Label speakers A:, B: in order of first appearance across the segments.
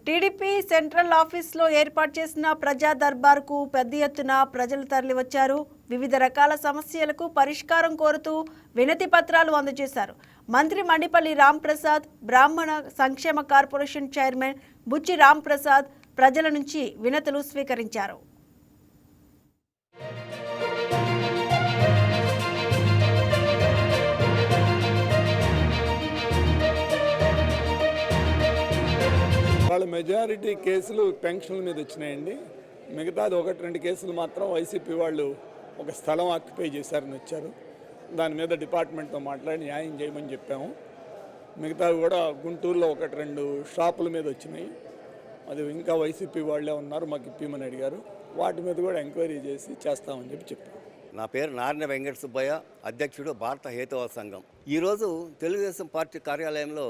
A: TDP central ఆఫీస్లో ఏర్పాటు చేసిన ప్రజా దర్బార్కు పెద్ద ఎత్తున ప్రజలు తరలివచ్చారు. వివిధ రకాల సమస్యలకు పరిష్కారం కోరుతూ వినతి పత్రాలు అందజేశారు. మంత్రి మండిపల్లి రాంప్రసాద్, బ్రాహ్మణ సంక్షేమ కార్పొరేషన్ చైర్మన్ బుచ్చి రాంప్రసాద్ ప్రజల నుంచి వినతులు స్వీకరించారు.
B: వాళ్ళ మెజారిటీ కేసులు పెన్షన్ల మీద వచ్చినాయండి. మిగతాది 1-2 కేసులు మాత్రం వైసీపీ వాళ్ళు ఒక స్థలం ఆక్యుపై చేశారని వచ్చారు. దాని మీద డిపార్ట్మెంట్తో మాట్లాడి న్యాయం చేయమని చెప్పాము. మిగతావి కూడా గుంటూరులో 1-2 షాపుల మీద వచ్చినాయి. అది ఇంకా వైసీపీ వాళ్ళే ఉన్నారు, మాకు ఇప్పిమని అడిగారు. వాటి మీద కూడా ఎంక్వైరీ చేసి చేస్తామని చెప్పాము.
C: నా పేరు నారాయణ వెంకట సుబ్బయ్య, అధ్యక్షుడు భారత హేతువాద సంఘం. ఈరోజు తెలుగుదేశం పార్టీ కార్యాలయంలో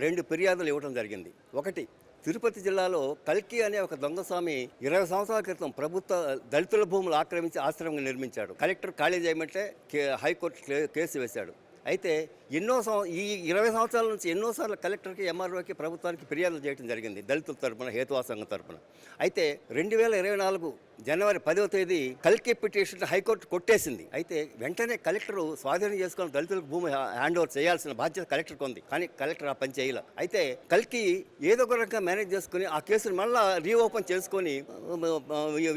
C: 2 ఫిర్యాదులు ఇవ్వడం జరిగింది. ఒకటి, తిరుపతి జిల్లాలో కల్కి అనే ఒక దొంగస్వామి 20 సంవత్సరాల క్రితం ప్రభుత్వ దళితుల భూములు ఆక్రమించి ఆశ్రమంగా నిర్మించాడు. కలెక్టర్ ఖాళీ చేయమంటే హైకోర్టు కేసు వేశాడు. అయితే ఈ 20 సంవత్సరాల నుంచి ఎన్నోసార్లు కలెక్టర్కి, ఎంఆర్ఓకి, ప్రభుత్వానికి ఫిర్యాదులు చేయడం జరిగింది దళితుల తరపున, హేతువాద సంఘం తరపున. అయితే 2024 జనవరి 10వ తేదీ కల్కి పిటిషన్ హైకోర్టు కొట్టేసింది. అయితే వెంటనే కలెక్టర్ స్వాధీనం చేసుకుని దళితులకు భూమి హ్యాండ్ ఓవర్ చేయాల్సిన బాధ్యత కలెక్టర్కి ఉంది. కానీ కలెక్టర్ ఆ పని చేయాల. అయితే కల్కి ఏదో ఒక రకంగా మేనేజ్ చేసుకుని ఆ కేసును మళ్ళీ రీఓపెన్ చేసుకొని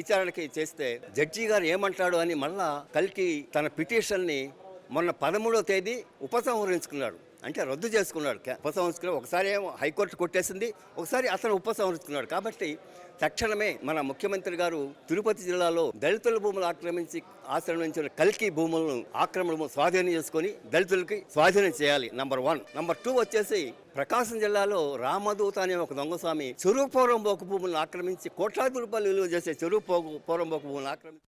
C: విచారణకి చేస్తే జడ్జి గారు ఏమంటాడు అని మళ్ళా కల్కి తన పిటిషన్ని మొన్న 13వ తేదీ ఉపసంహరించుకున్నాడు. అంటే రద్దు చేసుకున్నాడు. ఉపసంహరించుకున్నాడు. ఒకసారి ఏమో హైకోర్టు కొట్టేసింది, ఒకసారి అతను ఉపసంహరించుకున్నాడు. కాబట్టి తక్షణమే మన ముఖ్యమంత్రి గారు తిరుపతి జిల్లాలో దళితుల భూములు ఆక్రమించి ఆశ్రమించిన కల్కి భూములను ఆక్రమణ స్వాధీనం చేసుకొని దళితులకి స్వాధీనం చేయాలి. నంబర్ 1. నంబర్ 2 వచ్చేసి ప్రకాశం జిల్లాలో రామదూత అనే ఒక దొంగస్వామి చెరువు పోరంబోకు భూములను ఆక్రమించి కోట్లాది రూపాయలు విలువ చేసే చెరువు పోరంబోకు భూములను ఆక్రమించి